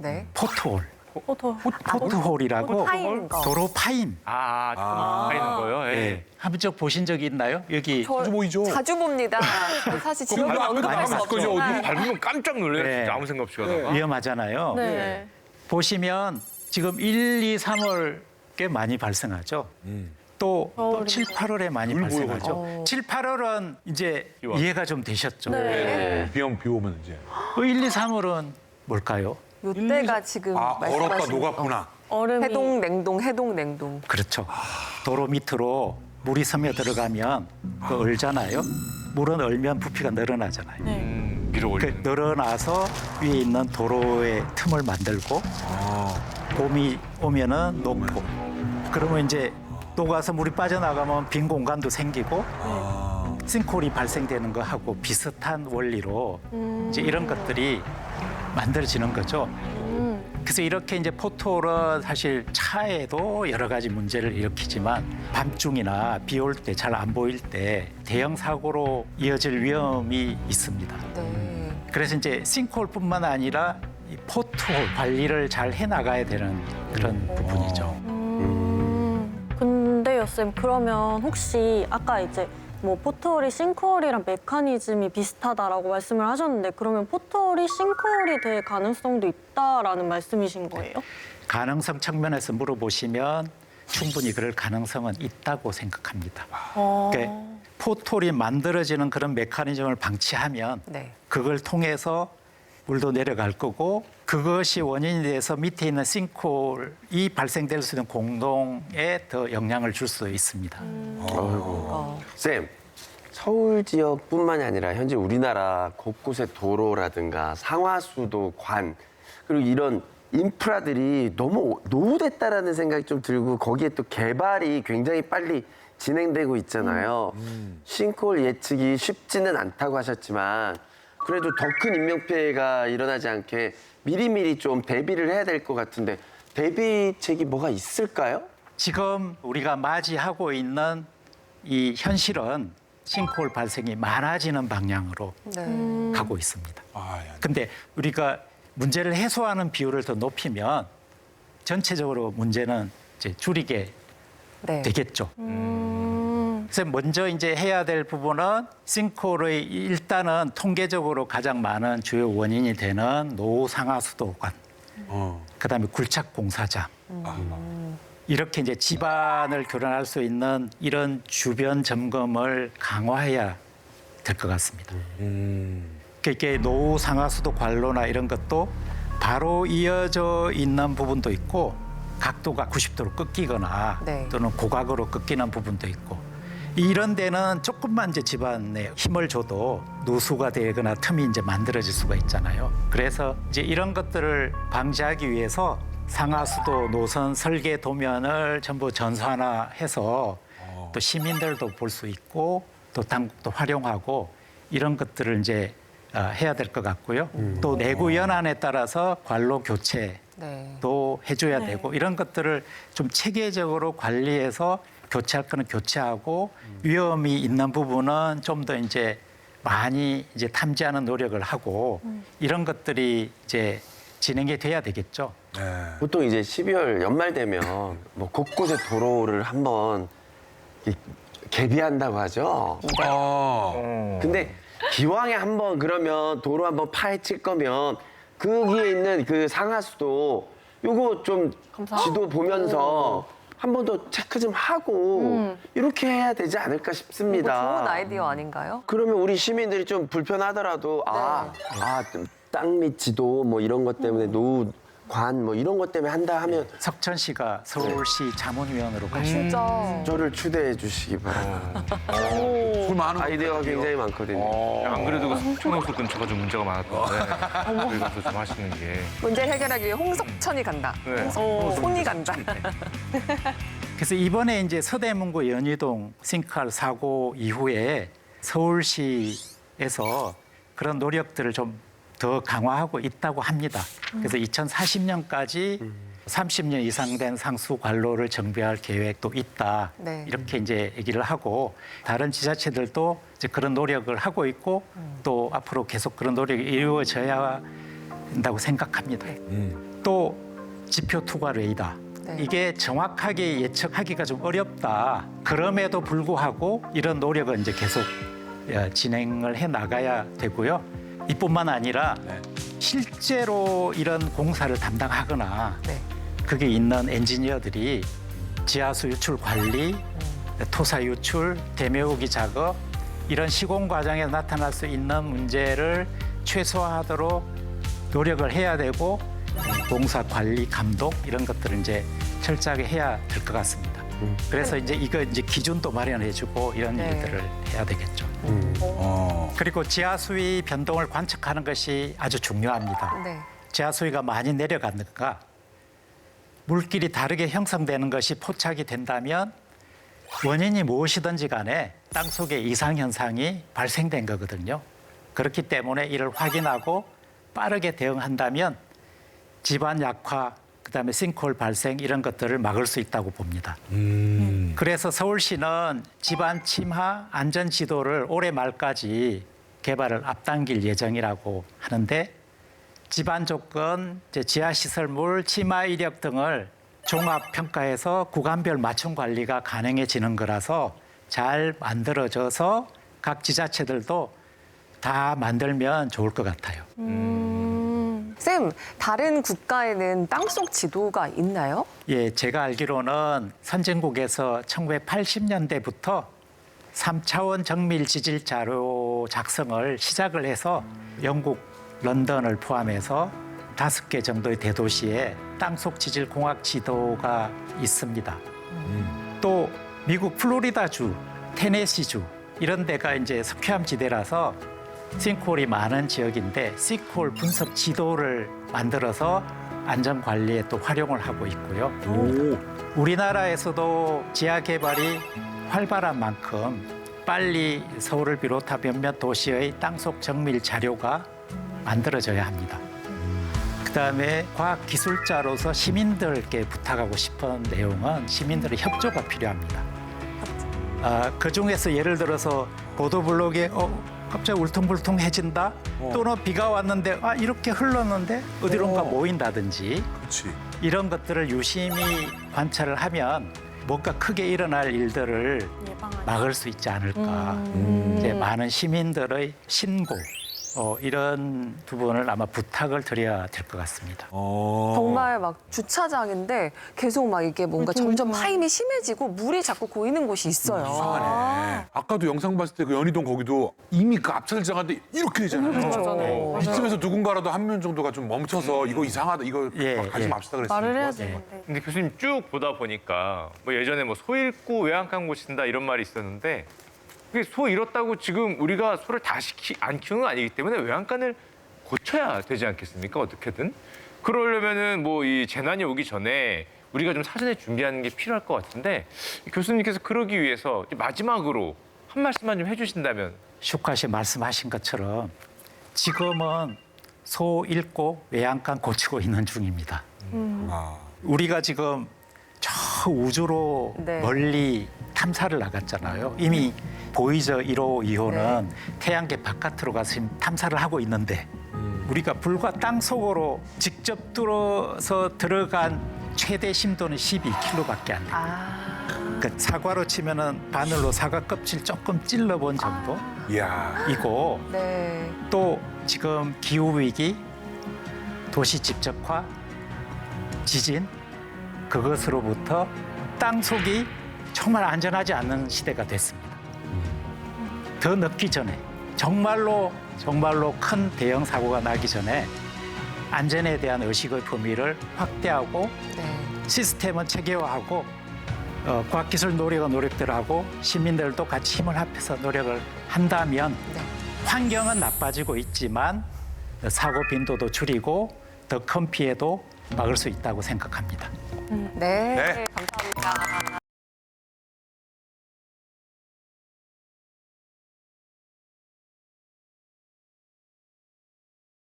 네. 포트홀. 포토. 포트홀이라고 파인 거. 도로 파임. 파이는 거요? 예. 예. 한번 적 보신 적이 있나요? 여기 저 보이죠? 자주 봅니다. 저 사실 지금 앞에 언급할 수 나가면 없죠. 거죠, 어디? 네. 밟으면 깜짝 놀래요. 네. 진짜 아무 생각 없이 가다가. 위험하잖아요. 네. 보시면 지금 1, 2, 3월 꽤 많이 발생하죠. 또 7, 8월에 많이 발생하죠. 7, 8월은 이제 이해가 좀 되셨죠. 네. 비 오면 이제. 1, 2, 3월은 뭘까요? 요때가 지금 얼었다 말씀하신 녹았구나. 얼음이. 해동 냉동 해동 냉동. 그렇죠. 도로 밑으로 물이 스며 들어가면 그 얼잖아요. 물은 얼면 부피가 늘어나잖아요. 네. 밀어 그 올리는. 늘어나서 위에 있는 도로의 틈을 만들고 봄이 오면은 녹고 그러면 이제 녹아서 물이 빠져나가면 빈 공간도 생기고 싱크홀이 발생되는 거하고 비슷한 원리로 이제 이런 것들이 만들어지는 거죠. 그래서 이렇게 이제 포트홀은 사실 차에도 여러 가지 문제를 일으키지만 밤중이나 비 올 때 잘 안 보일 때 대형 사고로 이어질 위험이 있습니다. 네. 그래서 이제 싱크홀뿐만 아니라 이 포트홀 관리를 잘 해나가야 되는 그런 부분이죠. 근데요, 쌤, 그러면 혹시 아까 이제 뭐 포트홀이 싱크홀이랑 메커니즘이 비슷하다라고 말씀을 하셨는데 그러면 포트홀이 싱크홀이 될 가능성도 있다라는 말씀이신 거예요? 가능성 측면에서 물어보시면 충분히 그럴 가능성은 있다고 생각합니다. 그러니까 포트홀이 만들어지는 그런 메커니즘을 방치하면 네. 그걸 통해서 물도 내려갈 거고 그것이 원인이 돼서 밑에 있는 싱크홀이 발생될 수 있는 공동에 더 영향을 줄 수 있습니다. 쌤, 서울 지역뿐만이 아니라 현재 우리나라 곳곳의 도로라든가 상하수도, 관 그리고 이런 인프라들이 너무 노후됐다라는 생각이 좀 들고 거기에 또 개발이 굉장히 빨리 진행되고 있잖아요. 싱크홀 예측이 쉽지는 않다고 하셨지만 그래도 더 큰 인명피해가 일어나지 않게 미리미리 좀 대비를 해야 될 것 같은데 대비책이 뭐가 있을까요? 지금 우리가 맞이하고 있는 이 현실은 싱크홀 발생이 많아지는 방향으로 네. 가고 있습니다. 아, 근데 우리가 문제를 해소하는 비율을 더 높이면 전체적으로 문제는 이제 줄이게 네. 되겠죠. 그래서 먼저 이제 해야 될 부분은 싱크홀의 일단은 통계적으로 가장 많은 주요 원인이 되는 노후 상하수도관, 그다음에 굴착 공사장. 이렇게 이제 집안을 교란할 수 있는 이런 주변 점검을 강화해야 될 것 같습니다. 그러니까 이게 노후 상하수도 관로나 이런 것도 바로 이어져 있는 부분도 있고 각도가 90도로 꺾이거나 네. 또는 고각으로 꺾이는 부분도 있고 이런 데는 조금만 이제 집안에 힘을 줘도 누수가 되거나 틈이 이제 만들어질 수가 있잖아요. 그래서 이제 이런 것들을 방지하기 위해서 상하수도 노선 설계 도면을 전부 전산화해서 또 시민들도 볼 수 있고 또 당국도 활용하고 이런 것들을 이제 해야 될 것 같고요. 또 내구 연한에 따라서 관로 교체도 네. 해줘야 되고 이런 것들을 좀 체계적으로 관리해서 교체할 거는 교체하고 위험이 있는 부분은 좀 더 이제 많이 이제 탐지하는 노력을 하고 이런 것들이 이제 진행이 돼야 되겠죠. 보통 이제 12월 연말 되면 뭐 곳곳에 도로를 한번 개비한다고 하죠. 근데 기왕에 한번 그러면 도로 한번 파헤칠 거면 거기에 있는 그 상하수도 요거 좀 지도 보면서 한 번 더 체크 좀 하고 이렇게 해야 되지 않을까 이거 싶습니다. 좋은 아이디어 아닌가요? 그러면 우리 시민들이 좀 불편하더라도 땅 및 지도 뭐 이런 것 때문에 노후 관 뭐 이런 것 때문에 한다 하면 석천시가 서울시 자문위원으로 가시고 진짜. 저를 추대해 주시기 바랍니다. 술 많은 아이디어가 굉장히 많거든요. 안 그래도 그 석촌호수 근처가 좀 문제가 많았던데 거기 가서 좀 하시는 게. 문제를 해결하기 위해 홍석천이 간다. 네. 손이 간다. 그래서 이번에 이제 서대문구 연희동 싱크홀 사고 이후에 서울시에서 그런 노력들을 좀 더 강화하고 있다고 합니다. 그래서 2040년까지 30년 이상 된 상수 관로를 정비할 계획도 있다. 네. 이렇게 이제 얘기를 하고 다른 지자체들도 이제 그런 노력을 하고 있고 또 앞으로 계속 그런 노력이 이루어져야 된다고 생각합니다. 또 지표 투과 레이더. 네. 이게 정확하게 예측하기가 좀 어렵다. 그럼에도 불구하고 이런 노력은 이제 계속 진행을 해 나가야 되고요. 이뿐만 아니라 네. 실제로 이런 공사를 담당하거나 네. 거기 있는 엔지니어들이 지하수 유출 관리, 토사 유출, 대매우기 작업 이런 시공 과정에 나타날 수 있는 문제를 최소화하도록 노력을 해야 되고 공사 관리 감독 이런 것들을 이제 철저하게 해야 될 것 같습니다. 그래서 이제 이거 이제 기준도 마련해주고 이런 네. 일들을 해야 되겠죠. 그리고 지하수위 변동을 관측하는 것이 아주 중요합니다. 네. 지하수위가 많이 내려갔는가, 물길이 다르게 형성되는 것이 포착이 된다면 원인이 무엇이든지 간에 땅속에 이상 현상이 발생된 거거든요. 그렇기 때문에 이를 확인하고 빠르게 대응한다면 집안 약화, 그다음에 싱크홀 발생 이런 것들을 막을 수 있다고 봅니다. 그래서 서울시는 집안 침하 안전 지도를 올해 말까지 개발을 앞당길 예정이라고 하는데 집안 조건, 지하 시설물, 침하 이력 등을 종합 평가해서 구간별 맞춤 관리가 가능해지는 거라서 잘 만들어져서 각 지자체들도 다 만들면 좋을 것 같아요. 쌤, 다른 국가에는 땅속 지도가 있나요? 예, 제가 알기로는 선진국에서 1980년대부터 3차원 정밀 지질 자료 작성을 시작을 해서 영국 런던을 포함해서 5개 정도의 대도시에 땅속 지질 공학 지도가 있습니다. 또 미국 플로리다주, 테네시주 이런 데가 이제 석회암 지대라서 싱크홀이 많은 지역인데 싱크홀 분석 지도를 만들어서 안전 관리에 또 활용을 하고 있고요. 우리나라에서도 지하 개발이 활발한 만큼 빨리 서울을 비롯한 몇몇 도시의 땅속 정밀 자료가 만들어져야 합니다. 그다음에 과학기술자로서 시민들께 부탁하고 싶은 내용은 시민들의 협조가 필요합니다. 그중에서 예를 들어서 보도블록에 갑자기 울퉁불퉁해진다 또는 비가 왔는데 이렇게 흘렀는데 어디론가 모인다든지 그렇지. 이런 것들을 유심히 관찰을 하면 뭔가 크게 일어날 일들을 막을 수 있지 않을까. 이제 많은 시민들의 신고 이런 부분을 아마 부탁을 드려야 될 것 같습니다. 정말 막 주차장인데 계속 막 이게 뭔가 점점 파임이 심해지고 물이 자꾸 고이는 곳이 있어요. 이상하네. 아까도 영상 봤을 때 그 연희동 거기도 이미 그 앞차들장한테 이렇게 되잖아요. 그렇죠. 이쯤에서 누군가라도 한 명 정도가 좀 멈춰서 이거 이상하다, 이거 가지 맙시다 그랬어요. 말을 해야 되는데. 근데 교수님 쭉 보다 보니까 뭐 예전에 뭐 소 잃고 외양간 고친다 이런 말이 있었는데 그게 소 잃었다고 지금 우리가 소를 안 키우는 건 아니기 때문에 외양간을 고쳐야 되지 않겠습니까? 어떻게든. 그러려면은 뭐 이 재난이 오기 전에 우리가 좀 사전에 준비하는 게 필요할 것 같은데 교수님께서 그러기 위해서 마지막으로 한 말씀만 좀 해주신다면. 슈카 씨 말씀하신 것처럼 지금은 소 잃고 외양간 고치고 있는 중입니다. 우리가 지금 저 우주로 네. 멀리 탐사를 나갔잖아요. 이미 보이저 1호, 2호는 태양계 바깥으로 가서 지금 탐사를 하고 있는데 우리가 불과 땅 속으로 직접 뚫어서 들어간 최대 심도는 12km밖에 안 돼요. 그 사과로 치면은 바늘로 사과 껍질 조금 찔러본 정도 이야. 이고 네. 또 지금 기후 위기, 도시 집적화, 지진 그것으로부터 땅 속이 정말 안전하지 않는 시대가 됐습니다. 더 늦기 전에 정말로 큰 대형 사고가 나기 전에 안전에 대한 의식의 범위를 확대하고 네. 시스템은 체계화하고 과학기술 노력들하고 시민들도 같이 힘을 합해서 노력을 한다면 네. 환경은 나빠지고 있지만 사고 빈도도 줄이고 더 큰 피해도 막을 수 있다고 생각합니다. 네. 네. 감사합니다.